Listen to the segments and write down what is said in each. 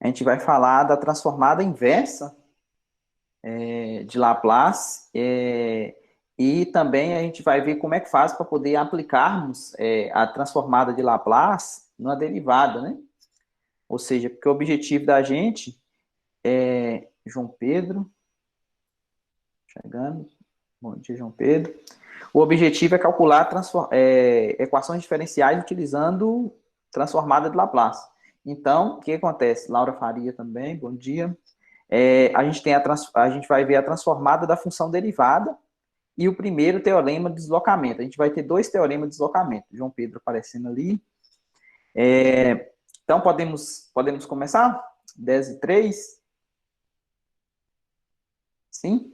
A gente vai falar da transformada inversa de Laplace, e também a gente vai ver como é que faz para poder aplicarmos a transformada de Laplace numa derivada, né? Ou seja, porque o objetivo da gente é João Pedro, chegando. Bom dia, João Pedro. O objetivo é calcular equações diferenciais utilizando transformada de Laplace. Então, o que acontece? Laura Faria também, bom dia. A gente vai ver a transformada da função derivada e o primeiro teorema de deslocamento. A gente vai ter dois teoremas de deslocamento. João Pedro aparecendo ali. Então, podemos começar? 10:03. Sim?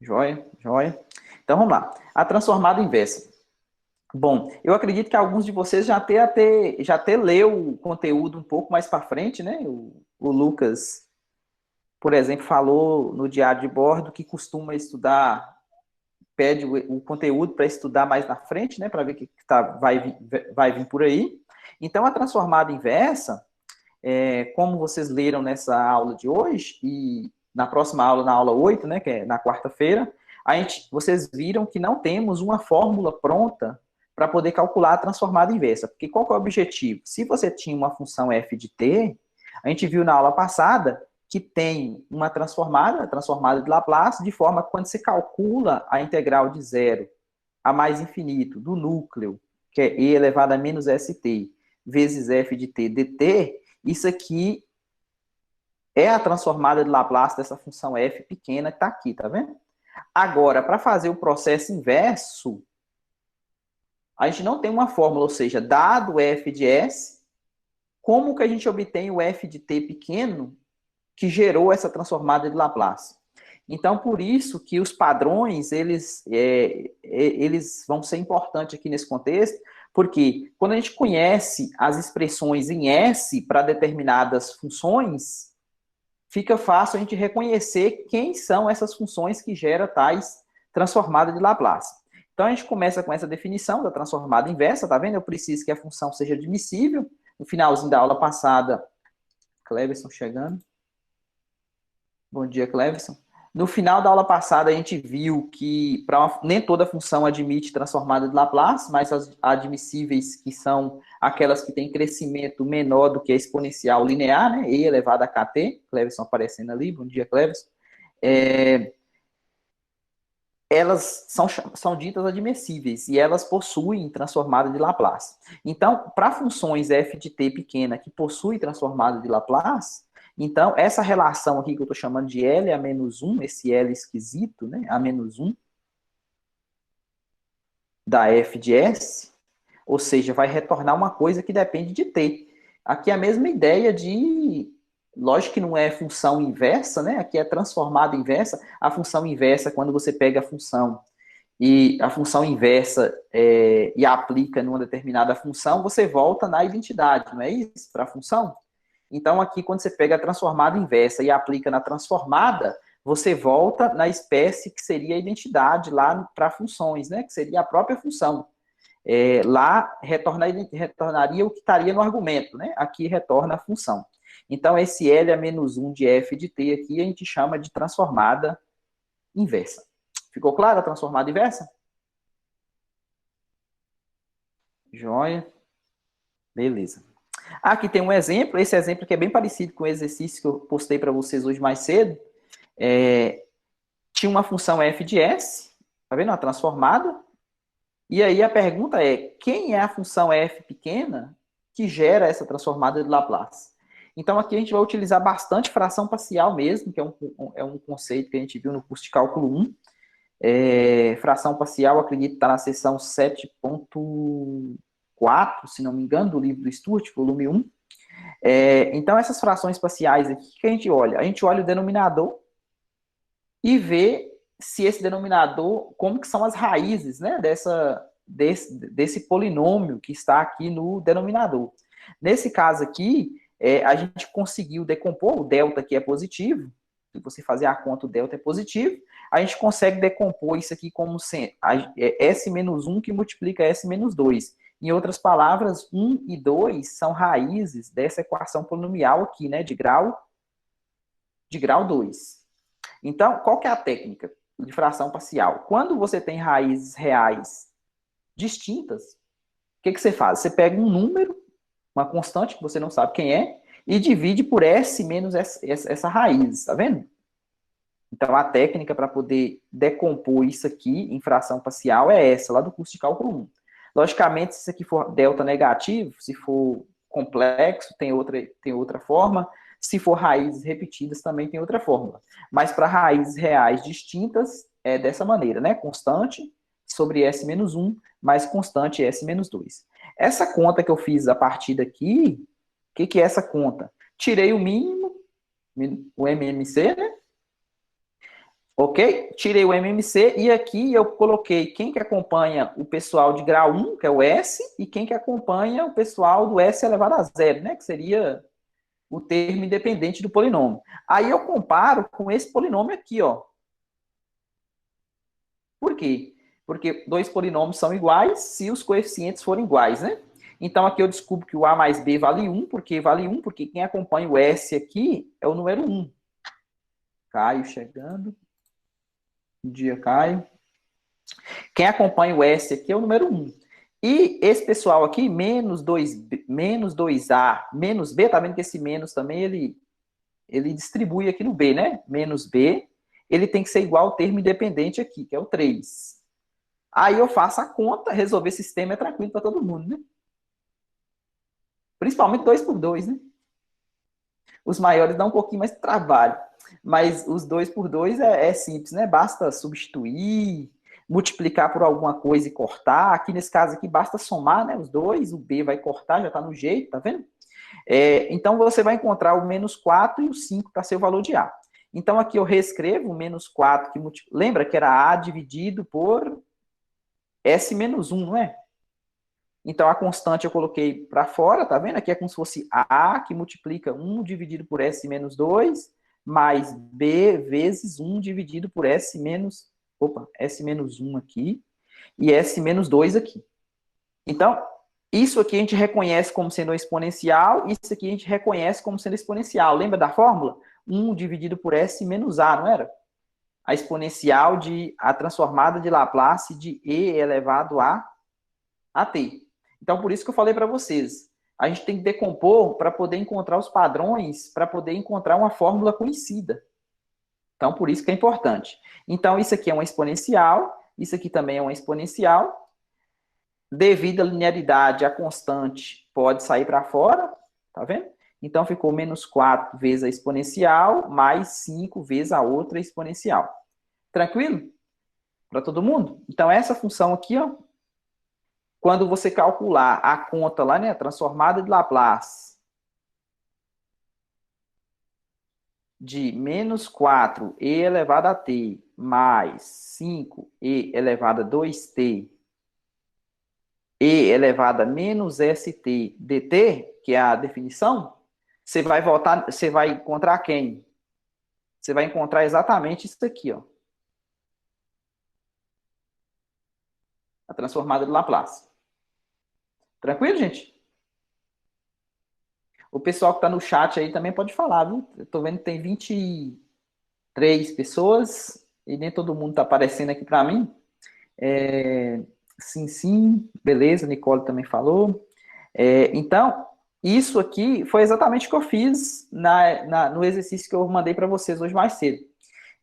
Joia, joia. Então, vamos lá. A transformada inversa. Bom, eu acredito que alguns de vocês já até leu o conteúdo um pouco mais para frente, né? O Lucas, por exemplo, falou no diário de bordo que costuma estudar, pede o conteúdo para estudar mais na frente, né? Para ver o que vai vir por aí. Então, a transformada inversa, como vocês leram nessa aula de hoje, e na próxima aula, na aula 8, né? Que é na quarta-feira, vocês viram que não temos uma fórmula pronta para poder calcular a transformada inversa. Porque qual que é o objetivo? Se você tinha uma função f de t, a gente viu na aula passada que tem uma transformada, a transformada de Laplace, de forma que quando você calcula a integral de zero a mais infinito do núcleo, que é e elevado a menos st, vezes f de t dt, isso aqui é a transformada de Laplace dessa função f pequena que está aqui, tá vendo? Agora, para fazer o processo inverso, a gente não tem uma fórmula, ou seja, dado f de s, como que a gente obtém o f de t pequeno que gerou essa transformada de Laplace? Então, por isso que os padrões, eles vão ser importantes aqui nesse contexto, porque quando a gente conhece as expressões em S para determinadas funções, fica fácil a gente reconhecer quem são essas funções que geram tais transformadas de Laplace. Então, a gente começa com essa definição da transformada inversa, tá vendo? Eu preciso que a função seja admissível. No finalzinho da aula passada, Cleverson chegando. Bom dia, Cleverson. No final da aula passada, a gente viu que nem toda função admite transformada de Laplace, mas as admissíveis, que são aquelas que têm crescimento menor do que a exponencial linear, né? E elevado a kt. Cleverson aparecendo ali. Bom dia, Cleverson. Elas são ditas admissíveis e elas possuem transformada de Laplace. Então, para funções f de t pequena que possuem transformada de Laplace, então essa relação aqui que eu estou chamando de L a menos 1, esse L esquisito, né, a menos 1, da f de s, ou seja, vai retornar uma coisa que depende de t. Aqui é a mesma ideia de, lógico que não é função inversa, né? Aqui é transformada inversa. A função inversa, quando você pega a função inversa e aplica numa determinada função, você volta na identidade, não é isso? Para a função. Então, aqui, quando você pega a transformada inversa e aplica na transformada, você volta na espécie que seria a identidade lá para funções, né? Que seria a própria função. Lá retornaria o que estaria no argumento, né? Aqui retorna a função. Então, esse L a menos 1 de f de t aqui a gente chama de transformada inversa. Ficou claro a transformada inversa? Joia. Beleza. Aqui tem um exemplo. Esse exemplo que é bem parecido com o exercício que eu postei para vocês hoje mais cedo. Tinha uma função f de s, tá vendo? Uma transformada. E aí a pergunta é, quem é a função f pequena que gera essa transformada de Laplace? Então aqui a gente vai utilizar bastante fração parcial mesmo, que é um conceito que a gente viu no curso de cálculo 1. Fração parcial, acredito que está na seção 7.4, se não me engano, do livro do Sturt, volume 1. Então, essas frações parciais aqui, o que a gente olha? A gente olha o denominador e vê se esse denominador, como que são as raízes, né, desse polinômio que está aqui no denominador. Nesse caso aqui, a gente conseguiu decompor, o delta aqui é positivo, se você fazer a conta, o delta é positivo, a gente consegue decompor isso aqui como S menos 1 que multiplica S menos 2. Em outras palavras, 1 e 2 são raízes dessa equação polinomial aqui, né, de grau 2. Então, qual que é a técnica de fração parcial? Quando você tem raízes reais distintas, o que você faz? Você pega um número, uma constante que você não sabe quem é, e divide por S menos essa raiz, tá vendo? Então, a técnica para poder decompor isso aqui em fração parcial é essa, lá do curso de cálculo 1. Logicamente, se isso aqui for delta negativo, se for complexo, tem outra forma. Se for raízes repetidas, também tem outra fórmula. Mas para raízes reais distintas, é dessa maneira, né? Constante sobre S menos 1, mais constante S menos 2. Essa conta que eu fiz a partir daqui, o que é essa conta? Tirei o mínimo, o MMC, né? Ok? Tirei o MMC e aqui eu coloquei quem que acompanha o pessoal de grau 1, que é o S, e quem que acompanha o pessoal do S elevado a zero, né? Que seria o termo independente do polinômio. Aí eu comparo com esse polinômio aqui, ó. Por quê? Porque dois polinômios são iguais se os coeficientes forem iguais, né? Então aqui eu descubro que o A mais B vale 1, porque vale 1, porque quem acompanha o S aqui é o número 1. Caio chegando. Bom dia, Caio. Quem acompanha o S aqui é o número 1. E esse pessoal aqui, menos 2A, menos B, tá vendo que esse menos também, ele distribui aqui no B, né? Menos B, ele tem que ser igual ao termo independente aqui, que é o 3. Aí eu faço a conta, resolver esse sistema é tranquilo para todo mundo, né? Principalmente 2 por 2, né? Os maiores dão um pouquinho mais de trabalho. Mas os 2 por 2 é simples, né? Basta substituir, multiplicar por alguma coisa e cortar. Aqui nesse caso aqui, basta somar, né? Os dois, o B vai cortar, já está no jeito, tá vendo? Então você vai encontrar o menos 4 e o 5 para ser o valor de A. Então aqui eu reescrevo o menos 4, que lembra que era A dividido por S menos 1, não é? Então, a constante eu coloquei para fora, tá vendo? Aqui é como se fosse A, que multiplica 1 dividido por S menos 2, mais B vezes 1 dividido por S menos... Opa, S menos 1 aqui, e S menos 2 aqui. Então, isso aqui a gente reconhece como sendo uma exponencial, isso aqui a gente reconhece como sendo exponencial. Lembra da fórmula? 1 dividido por S menos A, não era? A exponencial a transformada de Laplace de E elevado a t. Então, por isso que eu falei para vocês, a gente tem que decompor para poder encontrar os padrões, para poder encontrar uma fórmula conhecida. Então, por isso que é importante. Então, isso aqui é uma exponencial, isso aqui também é uma exponencial. Devido à linearidade, a constante pode sair para fora, tá vendo? Então, ficou menos 4 vezes a exponencial, mais 5 vezes a outra exponencial. Tranquilo? Para todo mundo? Então, essa função aqui, ó, quando você calcular a conta lá, né, transformada de Laplace de menos 4e elevado a t mais 5e elevado a 2t e elevado a menos st dt, que é a definição, você vai encontrar quem? Você vai encontrar exatamente isso aqui, ó. A transformada de Laplace. Tranquilo, gente? O pessoal que está no chat aí também pode falar, viu? Eu tô vendo que tem 23 pessoas e nem todo mundo está aparecendo aqui para mim. Sim, sim, beleza, Nicole também falou. Então, isso aqui foi exatamente o que eu fiz no exercício que eu mandei para vocês hoje mais cedo.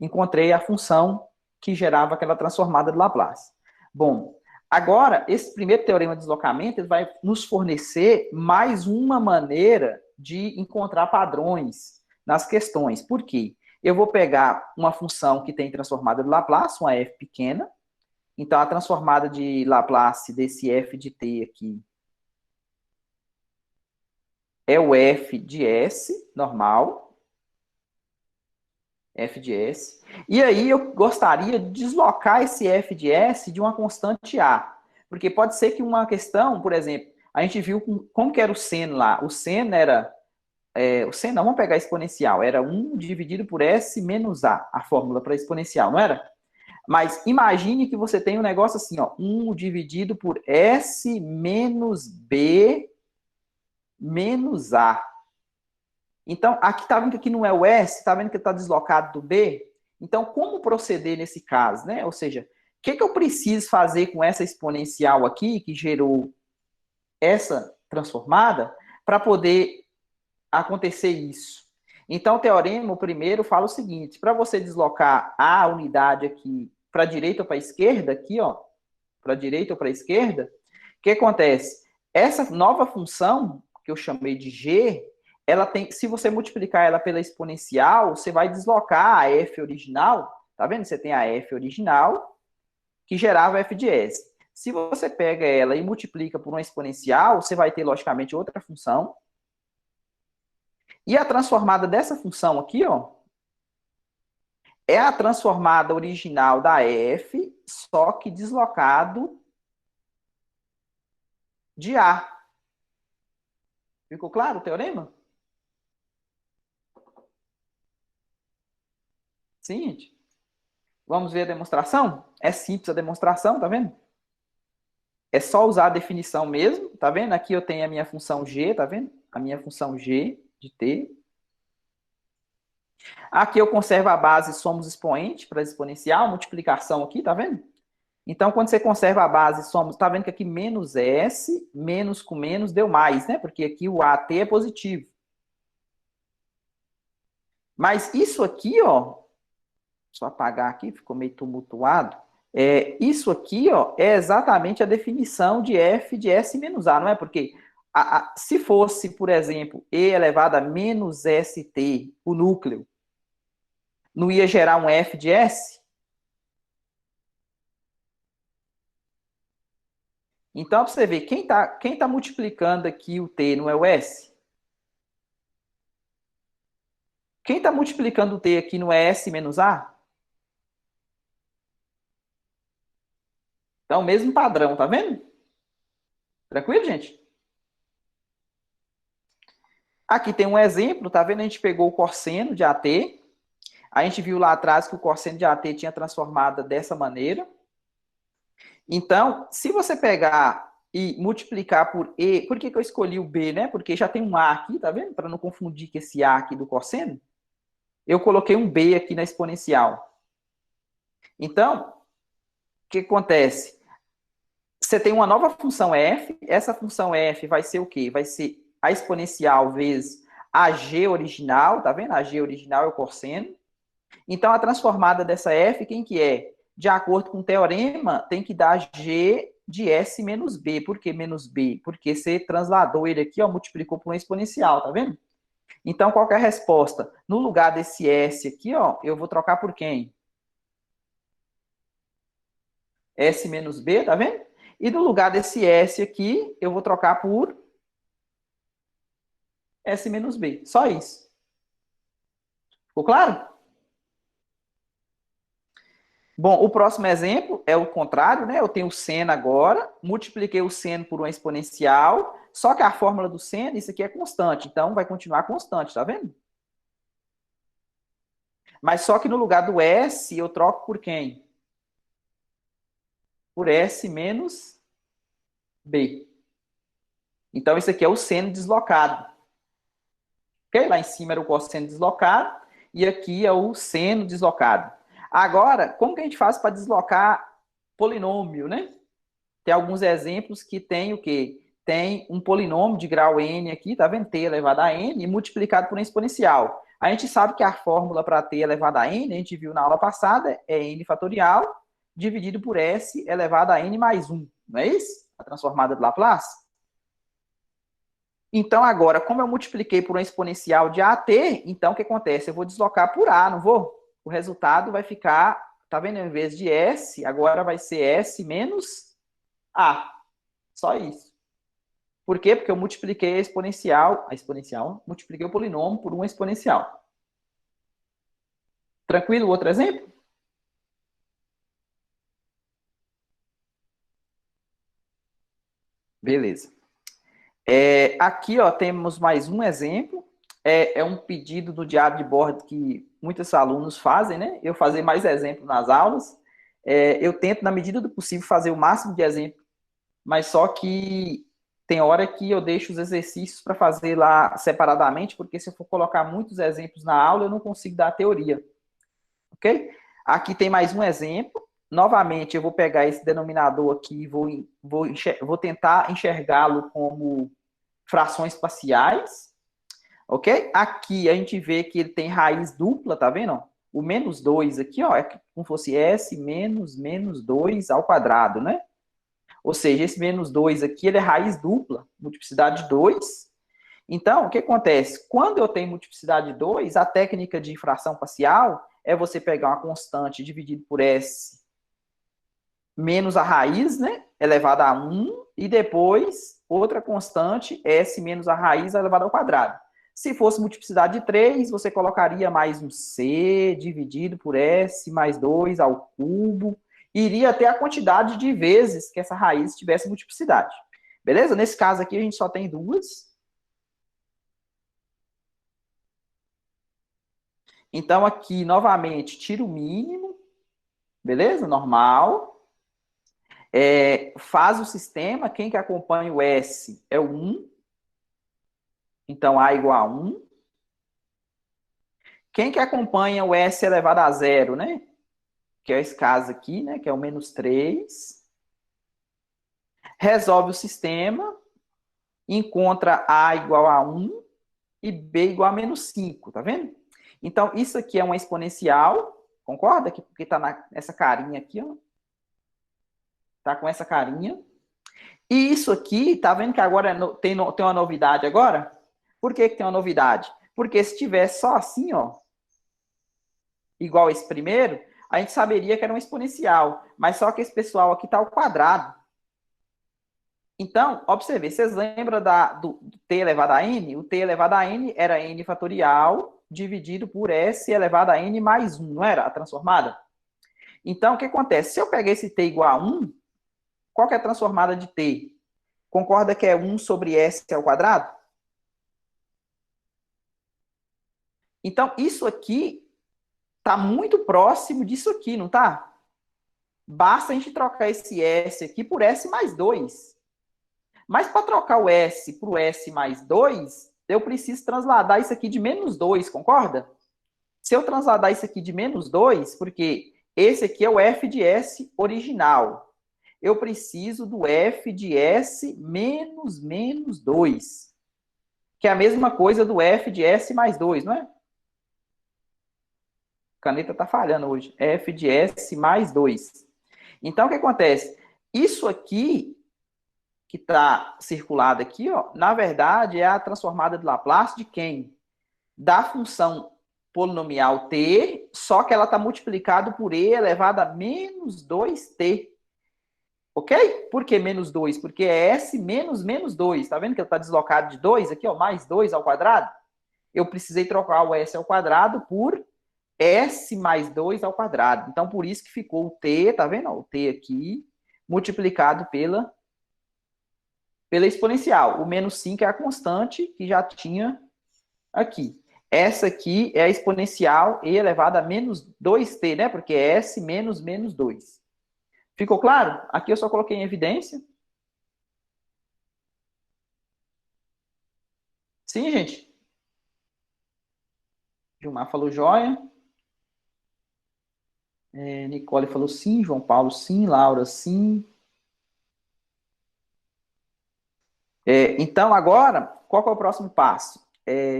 Encontrei a função que gerava aquela transformada de Laplace. Bom, agora, esse primeiro teorema de deslocamento ele vai nos fornecer mais uma maneira de encontrar padrões nas questões. Por quê? Eu vou pegar uma função que tem transformada de Laplace, uma f pequena. Então, a transformada de Laplace desse f de t aqui é o f de s, normal. F de S. E aí eu gostaria de deslocar esse F de S de uma constante A. Porque pode ser que uma questão, por exemplo, a gente viu como que era o seno lá. O seno era... o seno, não, vamos pegar exponencial. Era 1 dividido por S menos A, a fórmula para exponencial, não era? Mas imagine que você tem um negócio assim, ó, 1 dividido por S menos B menos A. Então, aqui tá vendo que aqui não é o S, tá vendo que está deslocado do B? Então, como proceder nesse caso, né? Ou seja, o que eu preciso fazer com essa exponencial aqui, que gerou essa transformada, para poder acontecer isso? Então, o teorema, o primeiro, fala o seguinte: para você deslocar a unidade aqui para a direita ou para a esquerda, aqui, ó, para a direita ou para a esquerda, o que acontece? Essa nova função, que eu chamei de g, ela tem, se você multiplicar ela pela exponencial, você vai deslocar a f original, tá vendo? Você tem a f original, que gerava f de s. Se você pega ela e multiplica por uma exponencial, você vai ter, logicamente, outra função. E a transformada dessa função aqui, ó, é a transformada original da f, só que deslocado de A. Ficou claro o teorema? Sim, gente. Vamos ver a demonstração? É simples a demonstração, tá vendo? É só usar a definição mesmo, tá vendo? Aqui eu tenho a minha função g, tá vendo? A minha função g de t. Aqui eu conservo a base somos expoente para exponencial, multiplicação aqui, tá vendo? Então, quando você conserva a base somos, tá vendo que aqui menos s, menos com menos deu mais, né? Porque aqui o at é positivo. Mas isso aqui, ó, só apagar aqui, ficou meio tumultuado. Isso aqui, ó, é exatamente a definição de f de s menos a, não é? Porque se fosse, por exemplo, e elevado a menos st, o núcleo, não ia gerar um f de s? Então, para você ver, quem tá multiplicando aqui o t não é o s? Quem está multiplicando o t aqui não é s menos a? Então, mesmo padrão, tá vendo? Tranquilo, gente? Aqui tem um exemplo, tá vendo? A gente pegou o cosseno de AT. A gente viu lá atrás que o cosseno de AT tinha transformada dessa maneira. Então, se você pegar e multiplicar por E, por que eu escolhi o B, né? Porque já tem um A aqui, tá vendo? Para não confundir com esse A aqui do cosseno. Eu coloquei um B aqui na exponencial. Então, o que acontece? Você tem uma nova função f, essa função f vai ser o quê? Vai ser a exponencial vezes a g original, tá vendo? A g original é o cosseno. Então, a transformada dessa f, quem que é? De acordo com o teorema, tem que dar g de s menos b. Por que menos b? Porque você transladou ele aqui, ó, multiplicou por uma exponencial, tá vendo? Então, qual que é a resposta? No lugar desse s aqui, ó, eu vou trocar por quem? S menos b, tá vendo? E no lugar desse S aqui, eu vou trocar por S menos B. Só isso. Ficou claro? Bom, o próximo exemplo é o contrário, né? Eu tenho o seno agora, multipliquei o seno por uma exponencial, só que a fórmula do seno, isso aqui é constante, então vai continuar constante, tá vendo? Mas só que no lugar do S, eu troco por quem? Por S menos B. Então, isso aqui é o seno deslocado. Ok? Lá em cima era o cosseno deslocado e aqui é o seno deslocado. Agora, como que a gente faz para deslocar polinômio, né? Tem alguns exemplos que tem o quê? Tem um polinômio de grau n aqui, tá vendo? T elevado a n, multiplicado por uma exponencial. A gente sabe que a fórmula para t elevado a n, a gente viu na aula passada, é n fatorial dividido por s elevado a n mais 1. Não é isso? A transformada de Laplace. Então, agora, como eu multipliquei por uma exponencial de AT, então o que acontece? Eu vou deslocar por A, não vou? O resultado vai ficar, tá vendo? Em vez de S, agora vai ser S menos A. Só isso. Por quê? Porque eu multipliquei a exponencial, multipliquei o polinômio por uma exponencial. Tranquilo? Outro exemplo? Beleza. Aqui, ó, temos mais um exemplo. É um pedido do diário de bordo que muitos alunos fazem, né? Eu fazer mais exemplos nas aulas. eu tento, na medida do possível, fazer o máximo de exemplo, mas só que tem hora que eu deixo os exercícios para fazer lá separadamente, porque se eu for colocar muitos exemplos na aula, eu não consigo dar a teoria, ok? Aqui tem mais um exemplo. Novamente, eu vou pegar esse denominador aqui e vou tentar enxergá-lo como frações parciais, ok? Aqui a gente vê que ele tem raiz dupla, tá vendo? O menos 2 aqui, ó, é como se fosse S menos menos 2 ao quadrado, né? Ou seja, esse menos 2 aqui, ele é raiz dupla, multiplicidade de 2. Então, o que acontece? Quando eu tenho multiplicidade de 2, a técnica de fração parcial é você pegar uma constante dividido por S menos a raiz, né, elevada a 1, e depois outra constante, S menos a raiz elevada ao quadrado. Se fosse multiplicidade de 3, você colocaria mais um C dividido por S mais 2 ao cubo, iria até a quantidade de vezes que essa raiz tivesse multiplicidade. Beleza? Nesse caso aqui, a gente só tem duas. Então, aqui, novamente, tira o mínimo. Beleza? Normal. Faz o sistema. Quem que acompanha o S é o 1. Então, A igual a 1. Quem que acompanha o S elevado a zero, né? Que é esse caso aqui, né? Que é o menos 3. Resolve o sistema. Encontra A igual a 1 e B igual a menos 5, tá vendo? Então, isso aqui é uma exponencial, concorda? Porque tá nessa carinha aqui, ó. Tá com essa carinha. E isso aqui, tá vendo que agora tem uma novidade agora? Por que tem uma novidade? Porque se tivesse só assim, ó, igual esse primeiro, a gente saberia que era um exponencial. Mas só que esse pessoal aqui tá ao quadrado. Então, observe, vocês lembram do t elevado a n? O t elevado a n era n fatorial dividido por s elevado a n mais 1, não era a transformada? Então, o que acontece? Se eu pegar esse t igual a 1, qual que é a transformada de t? Concorda que é 1 sobre s ao quadrado? Então, isso aqui está muito próximo disso aqui, não está? Basta a gente trocar esse s aqui por s mais 2. Mas para trocar o S para o S mais 2, eu preciso transladar isso aqui de menos 2, concorda? Se eu transladar isso aqui de menos 2, porque esse aqui é o f de S original, eu preciso do f de S menos menos 2, que é a mesma coisa do f de S mais 2, não é? A caneta está falhando hoje. F de S mais 2. Então, o que acontece? Isso aqui que está circulada aqui, ó, na verdade, é a transformada de Laplace de quem? Da função polinomial t, só que ela está multiplicada por e elevado a menos 2t. Ok? Por que menos 2? Porque é s menos menos 2. Está vendo que ele está deslocado de 2 aqui, ó, mais 2 ao quadrado? Eu precisei trocar o s ao quadrado por s mais 2 ao quadrado. Então, por isso que ficou o t, tá vendo? O t aqui, multiplicado pela exponencial. O menos 5 é a constante que já tinha aqui. Essa aqui é a exponencial e elevada a menos 2t, né? Porque é s menos menos 2. Ficou claro? Aqui eu só coloquei em evidência. Sim, gente? Gilmar falou joia. Nicole falou sim. João Paulo sim. Laura sim. Então, agora, qual que é o próximo passo?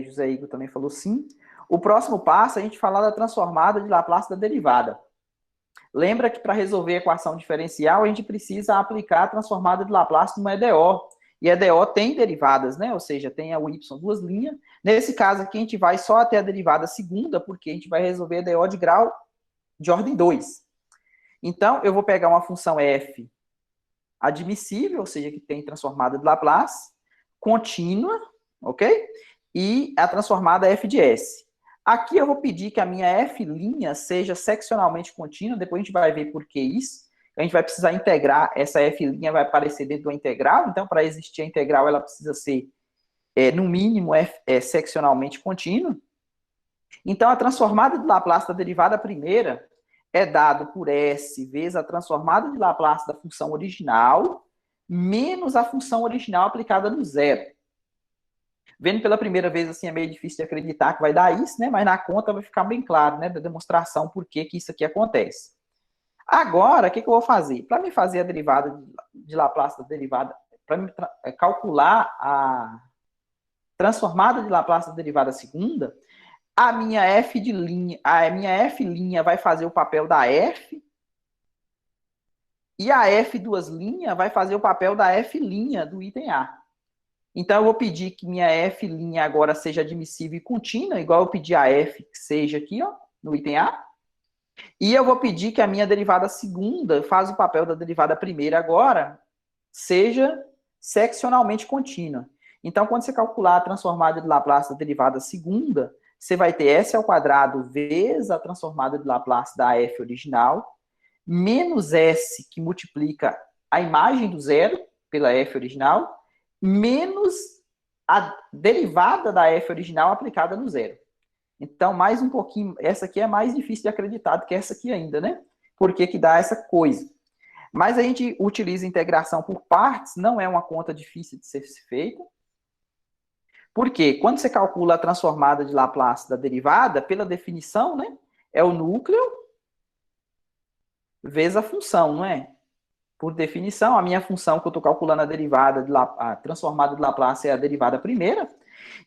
José Igor também falou sim. O próximo passo é a gente falar da transformada de Laplace da derivada. Lembra que para resolver a equação diferencial, a gente precisa aplicar a transformada de Laplace numa EDO. E a EDO tem derivadas, né? Ou seja, tem a y duas linhas. Nesse caso aqui, a gente vai só até a derivada segunda, porque a gente vai resolver a EDO de grau de ordem 2. Então, eu vou pegar uma função f admissível, ou seja, que tem transformada de Laplace, contínua, ok? E a transformada f de s. Aqui eu vou pedir que a minha f' seja seccionalmente contínua, depois a gente vai ver por que isso. A gente vai precisar integrar, essa f' vai aparecer dentro da integral, então para existir a integral ela precisa ser, no mínimo, seccionalmente contínua. Então a transformada de Laplace da derivada primeira é dado por S vezes a transformada de Laplace da função original, menos a função original aplicada no zero. Vendo pela primeira vez, assim, é meio difícil de acreditar que vai dar isso, né? Mas na conta vai ficar bem claro, né? Da demonstração por que isso aqui acontece. Agora, o que eu vou fazer? Para me fazer a derivada de Laplace da derivada, para me calcular a transformada de Laplace da derivada segunda, a minha f' vai fazer o papel da f, e a f duas linhas vai fazer o papel da f' do item A. Então, eu vou pedir que minha f' agora seja admissível e contínua, igual eu pedi a f que seja aqui, ó, no item A. E eu vou pedir que a minha derivada segunda, faz o papel da derivada primeira agora, seja seccionalmente contínua. Então, quando você calcular a transformada de Laplace da derivada segunda, você vai ter s ao quadrado vezes a transformada de Laplace da f original, menos s, que multiplica a imagem do zero pela f original, menos a derivada da f original aplicada no zero. Então, mais um pouquinho, essa aqui é mais difícil de acreditar do que essa aqui ainda, né? Por que dá essa coisa? Mas a gente utiliza integração por partes, não é uma conta difícil de ser feita. Porque quando você calcula a transformada de Laplace da derivada, pela definição, né? É o núcleo vezes a função, não é? Por definição, a minha função que eu estou calculando a derivada, a transformada de Laplace é a derivada primeira.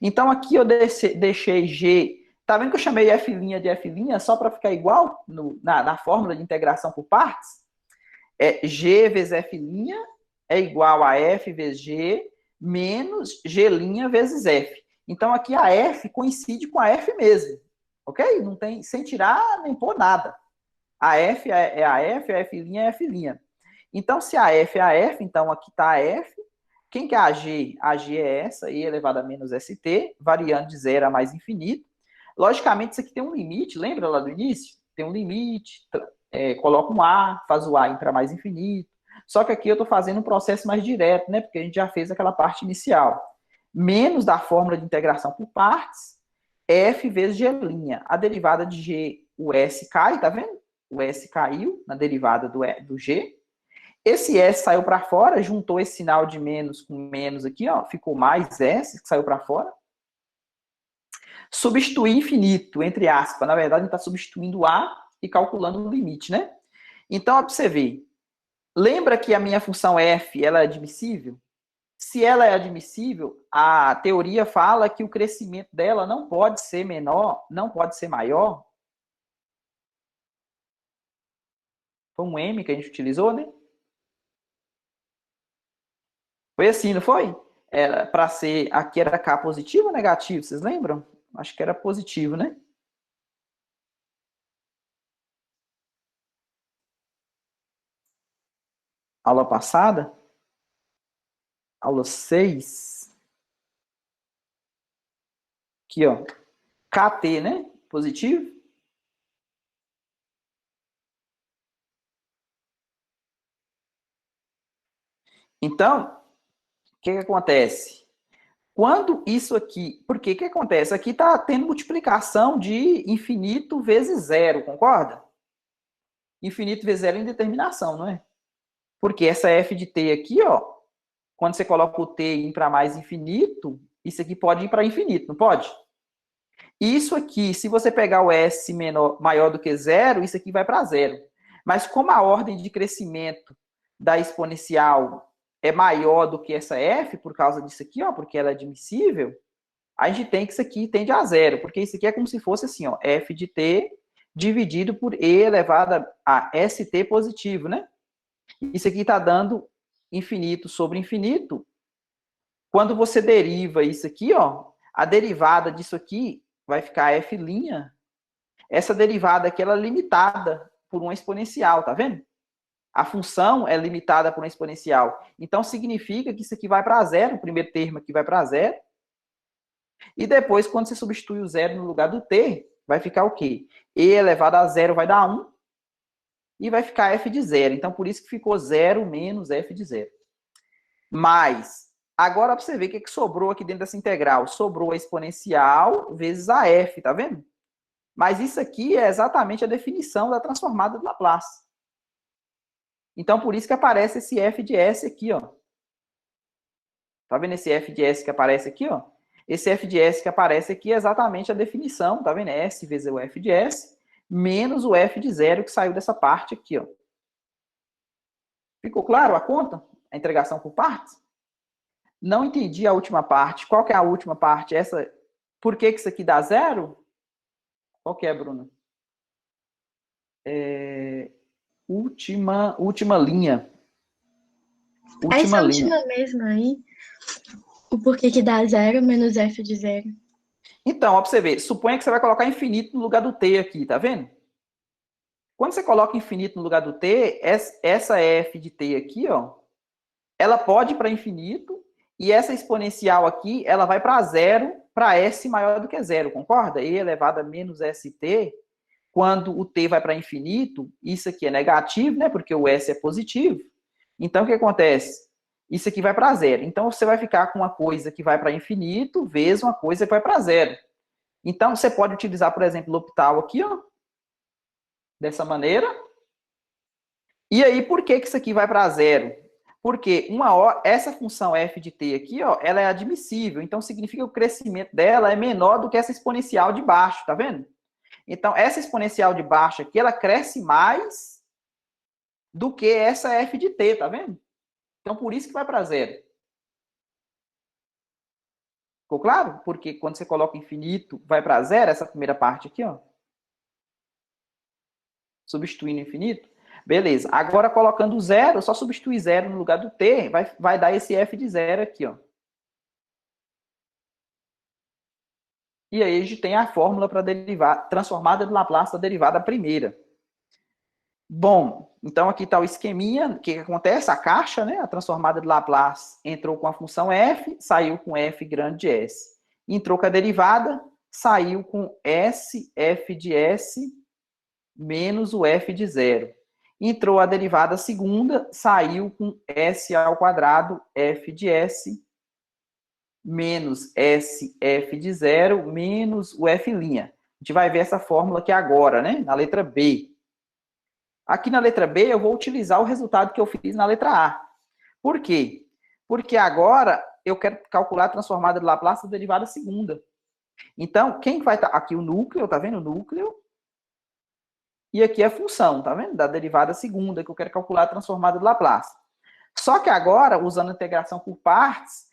Então, aqui eu deixei G. Tá vendo que eu chamei F' de F' só para ficar igual na fórmula de integração por partes? G vezes F' é igual a F vezes G menos G' vezes F. Então, aqui a F coincide com a F mesmo. Ok? Não tem, sem tirar nem pôr nada. A F é a F, a F' é a F'. Então, se a F é a F, então aqui está a F. Quem que é a G? A G é essa, E elevado a menos ST, variando de 0 a mais infinito. Logicamente, isso aqui tem um limite, lembra lá do início? Tem um limite, coloca um A, faz o A ir para mais infinito. Só que aqui eu estou fazendo um processo mais direto, né? Porque a gente já fez aquela parte inicial. Menos da fórmula de integração por partes, F vezes G'. A derivada de G, o S cai, tá vendo? O S caiu na derivada do G. Esse S saiu para fora, juntou esse sinal de menos com menos aqui, ó, ficou mais S, que saiu para fora. Substituir infinito, entre aspas. Na verdade, a gente está substituindo A e calculando o limite, né? Então, ó, para você ver. Lembra que a minha função f ela é admissível? Se ela é admissível, a teoria fala que o crescimento dela não pode ser menor, não pode ser maior. Foi um M que a gente utilizou, né? Foi assim, não foi? Era para ser, aqui era K positivo ou negativo, vocês lembram? Acho que era positivo, né? Aula passada, aula 6, aqui ó, KT, né? Positivo. Então, o que acontece? Quando isso aqui, por que acontece? Aqui está tendo multiplicação de infinito vezes zero, concorda? Infinito vezes zero é indeterminação, não é? Porque essa f de t aqui, ó, quando você coloca o t em para mais infinito, isso aqui pode ir para infinito, não pode? Isso aqui, se você pegar o s maior do que zero, isso aqui vai para zero. Mas como a ordem de crescimento da exponencial é maior do que essa f, por causa disso aqui, ó, porque ela é admissível, a gente tem que isso aqui tende a zero, porque isso aqui é como se fosse assim, ó, f de t dividido por e elevado a st positivo, né? Isso aqui está dando infinito sobre infinito. Quando você deriva isso aqui, ó, a derivada disso aqui vai ficar f'. Essa derivada aqui ela é limitada por uma exponencial, tá vendo? A função é limitada por uma exponencial. Então, significa que isso aqui vai para zero, o primeiro termo aqui vai para zero. E depois, quando você substitui o zero no lugar do t, vai ficar o quê? E elevado a zero vai dar 1 e vai ficar f de zero. Então, por isso que ficou 0 menos f de zero. Mas, agora para você ver o que sobrou aqui dentro dessa integral. Sobrou a exponencial vezes a f, tá vendo? Mas isso aqui é exatamente a definição da transformada de Laplace. Então, por isso que aparece esse f de s aqui, ó. Tá vendo esse f de s que aparece aqui, ó? Esse f de s que aparece aqui é exatamente a definição, tá vendo? S vezes o f de s, menos o f de zero que saiu dessa parte aqui, ó. Ficou claro a conta? A integração por partes? Não entendi a última parte. Qual que é a última parte? Essa. Por que isso aqui dá zero? Qual que é, Bruna? Última linha. Última Essa linha. última mesmo aí, o porquê que dá zero menos f de zero. Então, ó, pra você ver, suponha que você vai colocar infinito no lugar do t aqui, tá vendo? Quando você coloca infinito no lugar do t, essa f de t aqui, ó, ela pode ir para infinito, e essa exponencial aqui, ela vai para zero, para s maior do que zero, concorda? E elevado a menos st, quando o t vai para infinito, isso aqui é negativo, né? Porque o s é positivo. Então, o que acontece? Isso aqui vai para zero. Então, você vai ficar com uma coisa que vai para infinito, vezes uma coisa que vai para zero. Então, você pode utilizar, por exemplo, o L'Hopital aqui, ó, dessa maneira. E aí, por que isso aqui vai para zero? Porque essa função f de t aqui, ó, ela é admissível. Então, significa que o crescimento dela é menor do que essa exponencial de baixo, tá vendo? Então, essa exponencial de baixo aqui, ela cresce mais do que essa f de t, tá vendo? Então, por isso que vai para zero. Ficou claro? Porque quando você coloca infinito, vai para zero, essa primeira parte aqui, ó. Substituindo infinito. Beleza. Agora, colocando zero, só substituir zero no lugar do t, vai dar esse f de zero aqui, ó. E aí a gente tem a fórmula para derivar, transformada de Laplace da derivada primeira. Bom, então aqui está o esqueminha. O que acontece? A caixa, né? A transformada de Laplace entrou com a função f, saiu com f grande de s. Entrou com a derivada, saiu com s, f de s, menos o f de zero. Entrou a derivada segunda, saiu com s ao quadrado, f de s, menos s, f de zero, menos o f'. A gente vai ver essa fórmula aqui agora, né? Na letra B. Aqui na letra B, eu vou utilizar o resultado que eu fiz na letra A. Por quê? Porque agora eu quero calcular a transformada de Laplace da derivada segunda. Então, quem vai estar aqui? O núcleo, tá vendo? O núcleo. E aqui a função, tá vendo? Da derivada segunda, que eu quero calcular a transformada de Laplace. Só que agora, usando a integração por partes,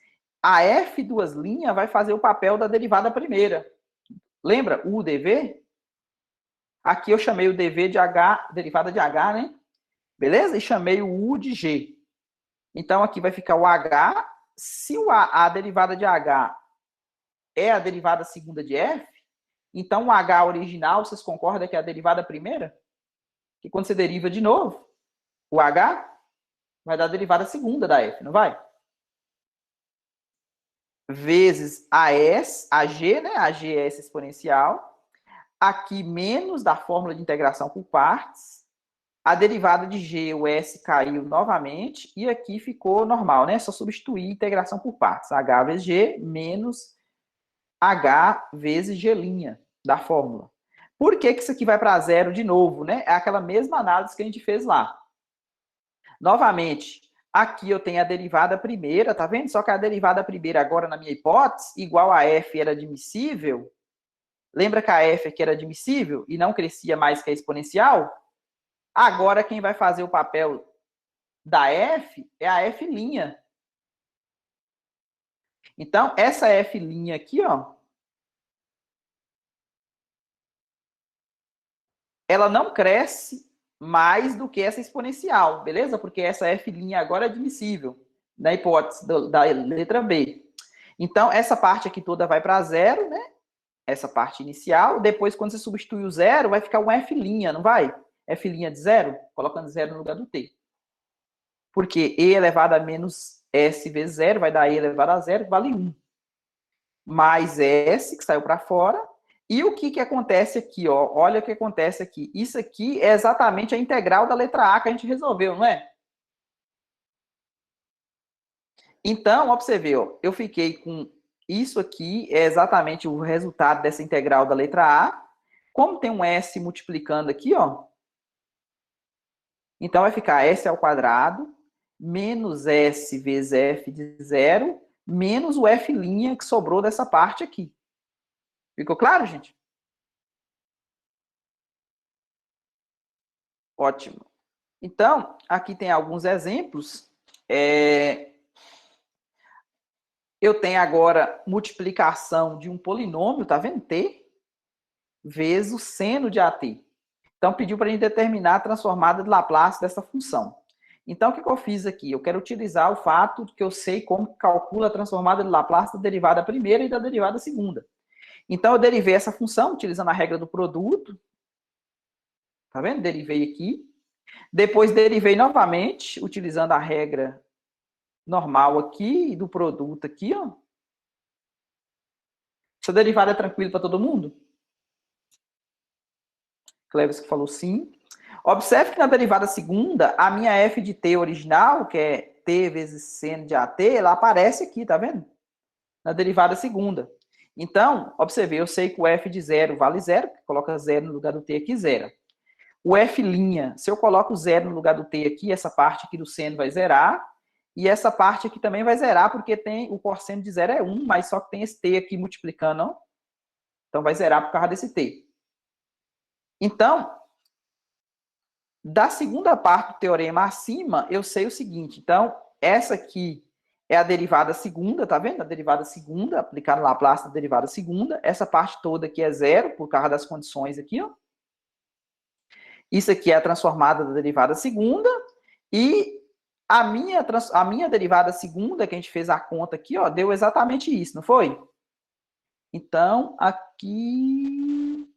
a f duas linhas vai fazer o papel da derivada primeira. Lembra o dv? Aqui eu chamei o dv de h, derivada de h, né? Beleza? E chamei o u de g. Então, aqui vai ficar o h. Se a derivada de h é a derivada segunda de f, então o h original, vocês concordam que é a derivada primeira? Que quando você deriva de novo, o h vai dar a derivada segunda da f, não vai? Vezes a g, né? A g é essa exponencial. Aqui, menos da fórmula de integração por partes. A derivada de g, o s caiu novamente. E aqui ficou normal, né? Só substituir integração por partes. H vezes g, menos h vezes g' da fórmula. Por que isso aqui vai para zero de novo, né? É aquela mesma análise que a gente fez lá. Novamente, aqui eu tenho a derivada primeira, tá vendo? Só que a derivada primeira, agora na minha hipótese, igual a f era admissível. Lembra que a f aqui era admissível e não crescia mais que a exponencial? Agora quem vai fazer o papel da f é a f'. Então, essa f' aqui, ó, ela não cresce mais do que essa exponencial, beleza? Porque essa f' agora é admissível, na hipótese da letra B. Então, essa parte aqui toda vai para zero, né? Essa parte inicial. Depois, quando você substitui o zero, vai ficar um f', não vai? F' de zero, colocando zero no lugar do t. Porque e elevado a menos s vezes zero vai dar e elevado a zero, vale 1. Mais s, que saiu para fora. E o que acontece aqui? Ó? Olha o que acontece aqui. Isso aqui é exatamente a integral da letra A que a gente resolveu, não é? Então, ó, para você ver, ó, eu fiquei com isso aqui, é exatamente o resultado dessa integral da letra A, Como tem um S multiplicando aqui, ó, então vai ficar S ao quadrado menos S vezes F de zero menos o F' que sobrou dessa parte aqui. Ficou claro, gente? Ótimo. Então, aqui tem alguns exemplos. Eu tenho agora multiplicação de um polinômio, tá vendo? T vezes o seno de AT. Então, pediu para a gente determinar a transformada de Laplace dessa função. Então, o que eu fiz aqui? Eu quero utilizar o fato de que eu sei como calcula a transformada de Laplace da derivada primeira e da derivada segunda. Então, eu derivei essa função utilizando a regra do produto. Tá vendo? Derivei aqui. Depois, derivei novamente, utilizando a regra normal aqui, do produto aqui, ó. Essa derivada é tranquila para todo mundo? Cleves que falou sim. Observe que na derivada segunda, a minha f de t original, que é t vezes seno de AT, ela aparece aqui, tá vendo? Na derivada segunda. Então, observe, eu sei que o f de zero vale zero, coloca zero no lugar do t aqui, zero. O f', se eu coloco zero no lugar do t aqui, essa parte aqui do seno vai zerar, e essa parte aqui também vai zerar, porque tem o cosseno de zero é 1, mas só que tem esse t aqui multiplicando, ó. Então vai zerar por causa desse t. Então, da segunda parte do teorema acima, eu sei o seguinte. Então, essa aqui é a derivada segunda, tá vendo? A derivada segunda, aplicar no Laplace da derivada segunda. Essa parte toda aqui é zero, por causa das condições aqui, ó. Isso aqui é a transformada da derivada segunda. E a minha derivada segunda, que a gente fez a conta aqui, ó, deu exatamente isso, não foi? Então, aqui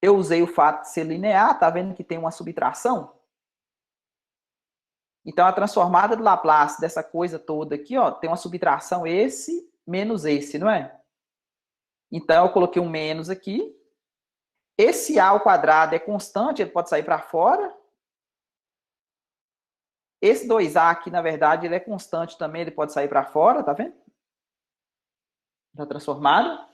eu usei o fato de ser linear, tá vendo que tem uma subtração? Então, a transformada do Laplace dessa coisa toda aqui, ó, tem uma subtração esse menos esse, não é? Então, eu coloquei um menos aqui. Esse a ao quadrado é constante, ele pode sair para fora. Esse 2a aqui, na verdade, ele é constante também, ele pode sair para fora, tá vendo? Da transformada.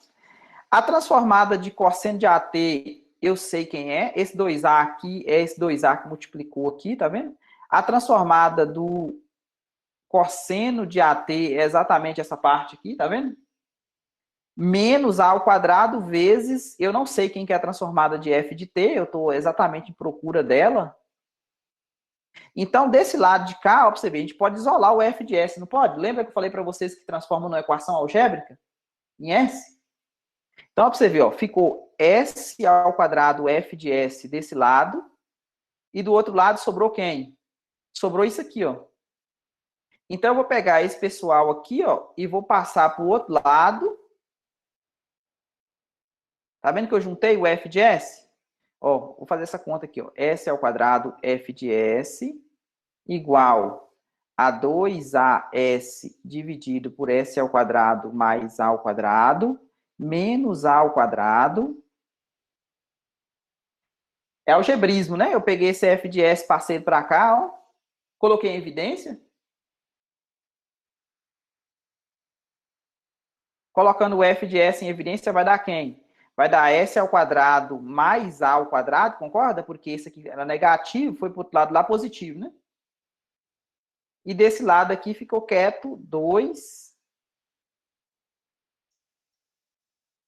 A transformada de cosseno de AT, eu sei quem é. Esse 2a aqui é esse 2a que multiplicou aqui, tá vendo? A transformada do cosseno de AT é exatamente essa parte aqui, tá vendo? Menos a ao quadrado vezes, eu não sei quem que é a transformada de f de t, eu estou exatamente em procura dela. Então, desse lado de cá, ó, pra você ver, a gente pode isolar o f de s, não pode? Lembra que eu falei para vocês que transforma numa equação algébrica? Em s? Então, ó, pra você ver, ó, ficou s ao quadrado f de s desse lado, e do outro lado sobrou quem? Sobrou isso aqui, ó. Então, eu vou pegar esse pessoal aqui, ó, e vou passar para o outro lado. Tá vendo que eu juntei o f de s? Ó, vou fazer essa conta aqui, ó. S ao quadrado f de s igual a 2as dividido por s ao quadrado mais a ao quadrado menos a ao quadrado. É algebrismo, né? Eu peguei esse f de s, passei para cá, ó. Coloquei em evidência. Colocando o f de s em evidência, vai dar quem? Vai dar s ao quadrado mais a ao quadrado, concorda? Porque esse aqui era negativo, foi para o outro lado lá positivo, né? E desse lado aqui ficou quieto 2.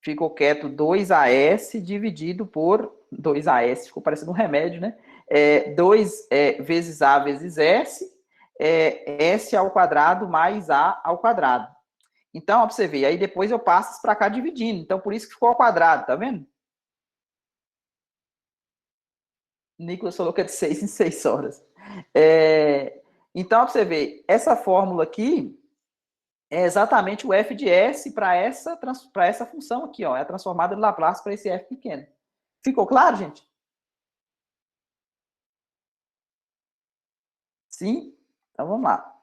Ficou quieto 2as dividido por 2as, ficou parecendo um remédio, né? 2 vezes a vezes s, s ao quadrado mais a ao quadrado. Então, ó, pra você ver, aí depois eu passo isso para cá dividindo. Então, por isso que ficou ao quadrado, tá vendo? Nicolas falou que é de 6 em 6 horas. Então, ó, pra você ver, essa fórmula aqui é exatamente o f de s para essa função aqui, ó. É a transformada de Laplace para esse f pequeno. Ficou claro, gente? Sim? Então, vamos lá.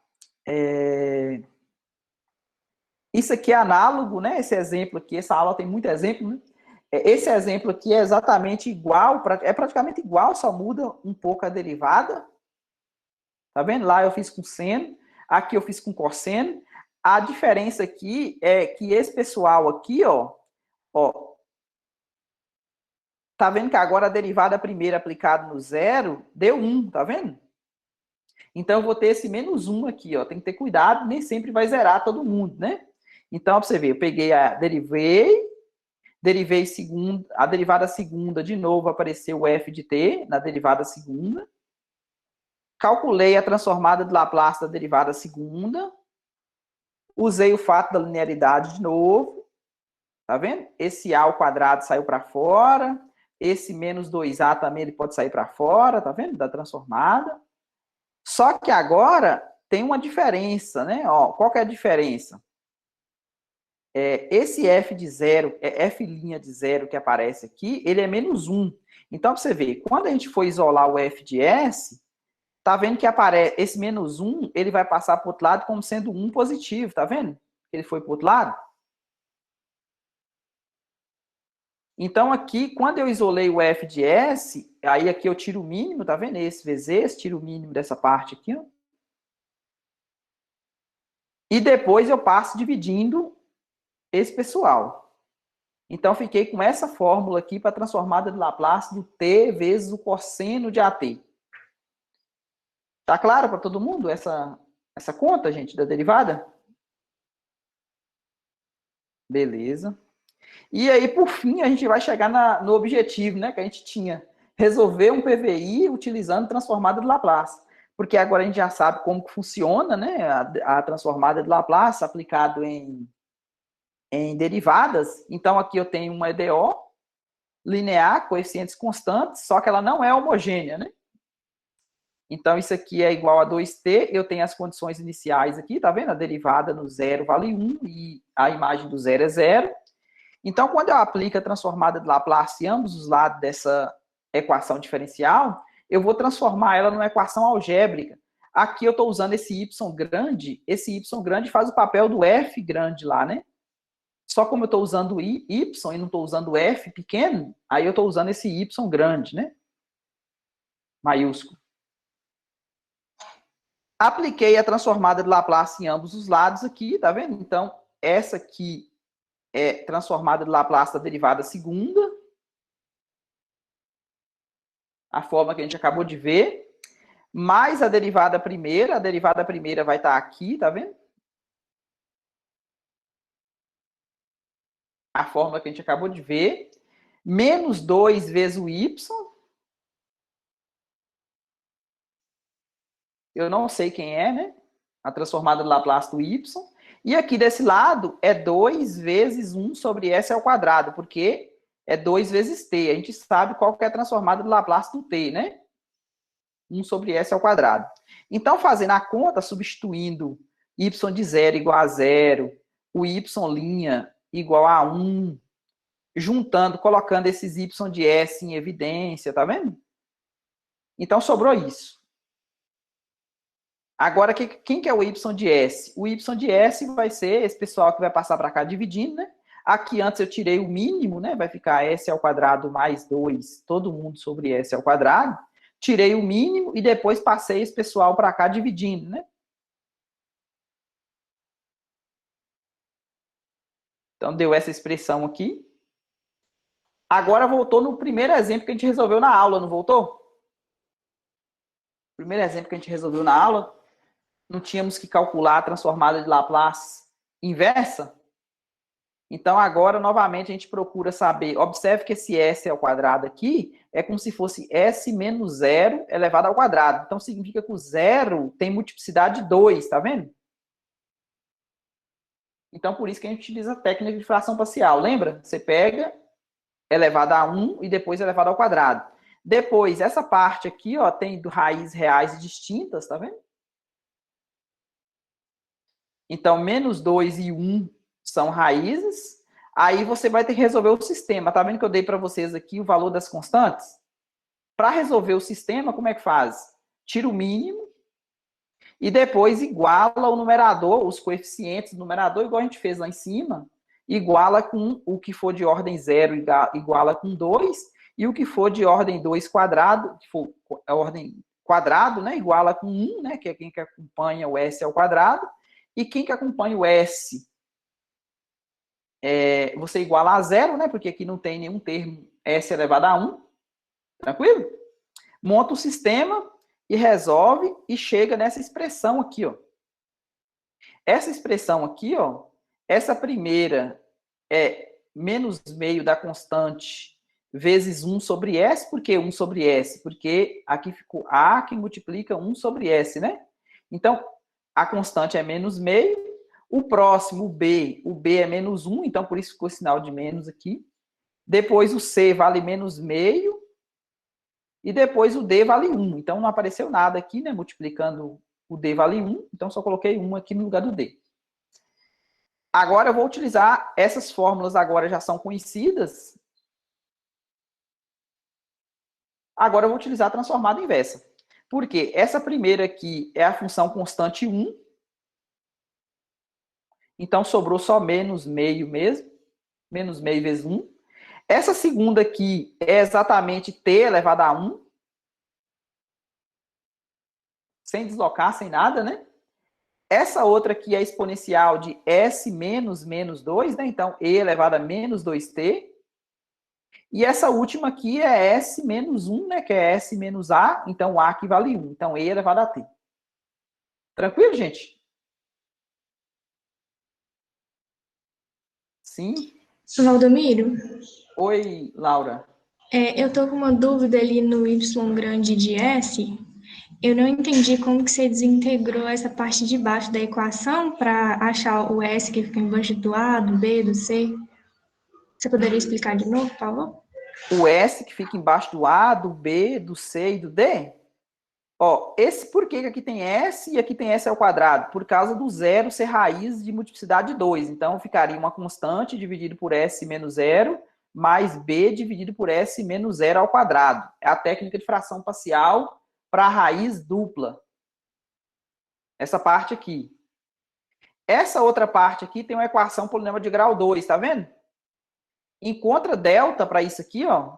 Isso aqui é análogo, né? Esse exemplo aqui, essa aula tem muito exemplo, né? Esse exemplo aqui é exatamente igual, é praticamente igual, só muda um pouco a derivada. Tá vendo? Lá eu fiz com seno, aqui eu fiz com cosseno. A diferença aqui é que esse pessoal aqui, ó, tá vendo que agora a derivada primeira aplicada no zero deu 1, tá vendo? Então, eu vou ter esse menos 1 aqui, ó. Tem que ter cuidado, nem sempre vai zerar todo mundo, né? Então, para você ver, eu peguei derivei segunda, a derivada segunda, de novo, apareceu o f de t na derivada segunda. Calculei a transformada de Laplace da derivada segunda. Usei o fato da linearidade de novo. Tá vendo? Esse a ao quadrado saiu para fora. Esse menos 2a também ele pode sair para fora, tá vendo? Da transformada. Só que agora tem uma diferença, né? Ó, qual que é a diferença? Esse f de zero, f' de zero que aparece aqui, ele é menos 1. Então, para você ver, quando a gente for isolar o f de s, tá vendo que aparece esse menos 1, ele vai passar para o outro lado como sendo 1 positivo, tá vendo? Ele foi para o outro lado. Então, aqui, quando eu isolei o f de s, aí aqui eu tiro o mínimo, tá vendo? Esse vezes esse, tiro o mínimo dessa parte aqui, ó. E depois eu passo dividindo esse pessoal. Então, fiquei com essa fórmula aqui para a transformada de Laplace do t vezes o cosseno de AT. Tá claro para todo mundo essa conta, gente, da derivada? Beleza. E aí, por fim, a gente vai chegar no objetivo, né, que a gente tinha. Resolver um PVI utilizando transformada de Laplace. Porque agora a gente já sabe como que funciona, né, a transformada de Laplace aplicado em derivadas. Então, aqui eu tenho uma EDO linear, coeficientes constantes, só que ela não é homogênea, né? Então, isso aqui é igual a 2t, eu tenho as condições iniciais aqui, tá vendo? A derivada no zero vale 1 e a imagem do zero é 0. Então, quando eu aplico a transformada de Laplace em ambos os lados dessa equação diferencial, eu vou transformar ela numa equação algébrica. Aqui eu estou usando esse esse y grande faz o papel do f grande lá, né? Só como eu estou usando y e não estou usando f pequeno, aí eu estou usando esse y grande, né? Maiúsculo. Apliquei a transformada de Laplace em ambos os lados aqui, tá vendo? Então, essa aqui é transformada de Laplace da derivada segunda. A forma que a gente acabou de ver. Mais a derivada primeira vai estar aqui, tá vendo? A forma que a gente acabou de ver. Menos 2 vezes o y. Eu não sei quem é, né? A transformada de Laplace do y. E aqui desse lado é 2 vezes 1 sobre s ao quadrado, porque é 2 vezes t. A gente sabe qual que é a transformada de Laplace do t, né? 1 sobre s ao quadrado. Então, fazendo a conta, substituindo y de 0 igual a 0, o y' igual a 1, juntando, colocando esses y de s em evidência, tá vendo? Então, sobrou isso. Agora, quem que é o y de s? O y de s vai ser esse pessoal que vai passar para cá dividindo, né? Aqui antes eu tirei o mínimo, né? Vai ficar s ao quadrado mais 2, todo mundo sobre s ao quadrado. Tirei o mínimo e depois passei esse pessoal para cá dividindo, né? Então, deu essa expressão aqui. Agora voltou no primeiro exemplo que a gente resolveu na aula, não voltou? Primeiro exemplo que a gente resolveu na aula, não tínhamos que calcular a transformada de Laplace inversa? Então, agora, novamente, a gente procura saber. Observe que esse s ao quadrado aqui é como se fosse s menos 0 elevado ao quadrado. Então, significa que o zero tem multiplicidade de 2, tá vendo? Então, por isso que a gente utiliza a técnica de fração parcial. Lembra? Você pega elevado a 1 e depois elevado ao quadrado. Depois, essa parte aqui, ó, tem raízes reais distintas, tá vendo? Então, menos 2 e 1 são raízes. Aí você vai ter que resolver o sistema. Tá vendo que eu dei para vocês aqui o valor das constantes? Para resolver o sistema, como é que faz? Tira o mínimo e depois iguala o numerador, os coeficientes do numerador, igual a gente fez lá em cima, iguala com o que for de ordem 0, iguala com 2, e o que for de ordem 2 quadrado, que for a ordem quadrado, né, iguala com 1, né, que é quem que acompanha o s ao quadrado, e quem que acompanha o s, você iguala a 0, né, porque aqui não tem nenhum termo S elevado a 1. Tranquilo? Monta o sistema e resolve e chega nessa expressão aqui, ó. Essa expressão aqui, ó, essa primeira é menos meio da constante vezes 1 sobre S. Por que 1 sobre S? Porque aqui ficou A que multiplica 1 sobre S, né? Então, a constante é menos meio. O próximo, o B é menos 1, então por isso ficou o sinal de menos aqui. Depois o C vale menos meio. E depois o D vale 1. Então não apareceu nada aqui, né? Multiplicando o D vale 1. Então só coloquei 1 aqui no lugar do D. Agora eu vou utilizar, essas fórmulas agora já são conhecidas. Agora eu vou utilizar a transformada inversa. Por quê? Essa primeira aqui é a função constante 1. Então sobrou só menos meio mesmo. Menos meio vezes 1. Essa segunda aqui é exatamente t elevado a 1. Sem deslocar, sem nada, né? Essa outra aqui é a exponencial de S menos menos 2, né? Então, E elevado a menos 2t. E essa última aqui é S menos 1, né? Que é S menos A. Então, A que vale 1. Então, E elevado a t. Tranquilo, gente? Sim? Valdomiro, Oi, Laura. eu tô com uma dúvida ali no y grande de S. Eu não entendi como que você desintegrou essa parte de baixo da equação para achar o S que fica embaixo do A, do B, do C. Você poderia explicar de novo, por favor? O S que fica embaixo do A, do B, do C e do D? Ó, por que aqui tem S e aqui tem S ao quadrado? Por causa do zero ser raiz de multiplicidade de 2. Então, ficaria uma constante dividido por S menos zero, mais B dividido por S menos zero ao quadrado. É a técnica de fração parcial para raiz dupla. Essa parte aqui. Essa outra parte aqui tem uma equação polinômial de grau 2, tá vendo? Encontra delta para isso aqui, ó.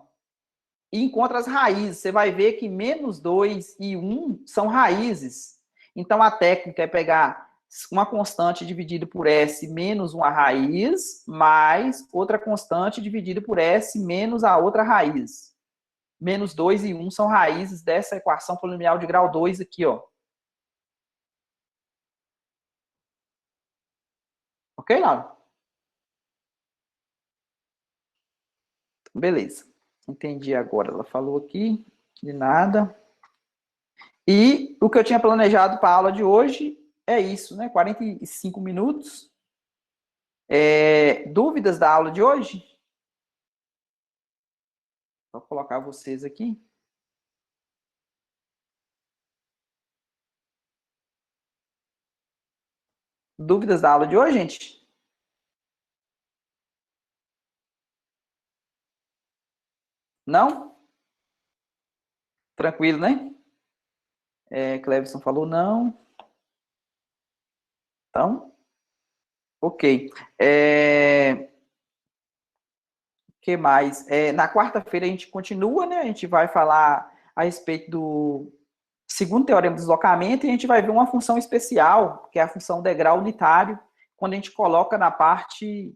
E encontra as raízes. Você vai ver que menos 2 e 1 são raízes. Então, a técnica é pegar uma constante dividida por S menos uma raiz, mais outra constante dividida por S menos a outra raiz. Menos 2 e 1 são raízes dessa equação polinomial de grau 2 aqui, ó. Ok, Laura? Beleza. Entendi agora. Ela falou aqui de nada. E o que eu tinha planejado para a aula de hoje é isso, né? 45 minutos. Dúvidas da aula de hoje? Vou colocar vocês aqui. Dúvidas da aula de hoje, gente? Não? Tranquilo, né? Clevison falou não. Então, ok. Que mais? Na quarta-feira a gente continua, né? A gente vai falar a respeito do segundo teorema do deslocamento e a gente vai ver uma função especial, que é a função degrau unitário, quando a gente coloca na parte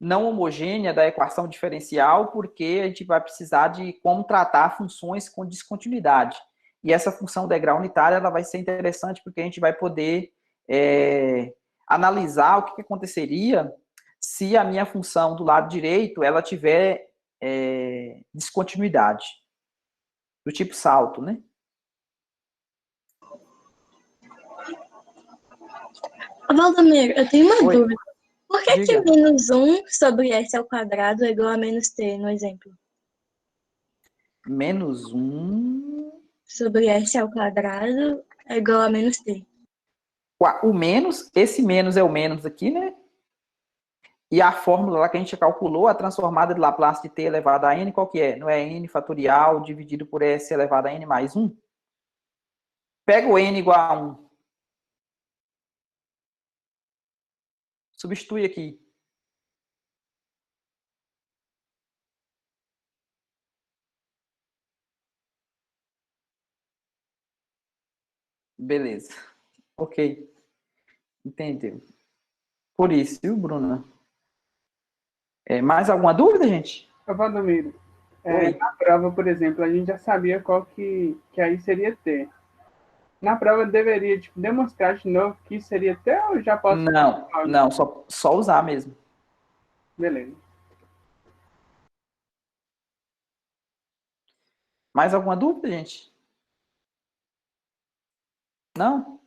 não homogênea da equação diferencial, porque a gente vai precisar de como tratar funções com descontinuidade. E essa função degrau unitária ela vai ser interessante porque a gente vai poder analisar o que aconteceria se a minha função do lado direito ela tiver descontinuidade, do tipo salto, né? Valdomiro, eu tenho uma Oi, dúvida. Por que diga. menos 1 sobre S ao quadrado é igual a menos T, no exemplo? Menos 1. Sobre S ao quadrado é igual a menos T. O menos, esse menos é o menos aqui, né? E a fórmula lá que a gente calculou, a transformada de Laplace de t elevado a n, qual que é? Não é n fatorial dividido por s elevado a n mais 1? Pega o n igual a 1. Substitui aqui. Beleza. Ok. Entendeu. Por isso, viu, Bruna? Mais alguma dúvida, gente? Valdomiro, Oi. Na prova, por exemplo, a gente já sabia qual que aí seria T. Na prova deveria tipo, demonstrar de novo que seria T ou já posso Não, falar? não, só usar mesmo. Beleza. Mais alguma dúvida, gente? Não?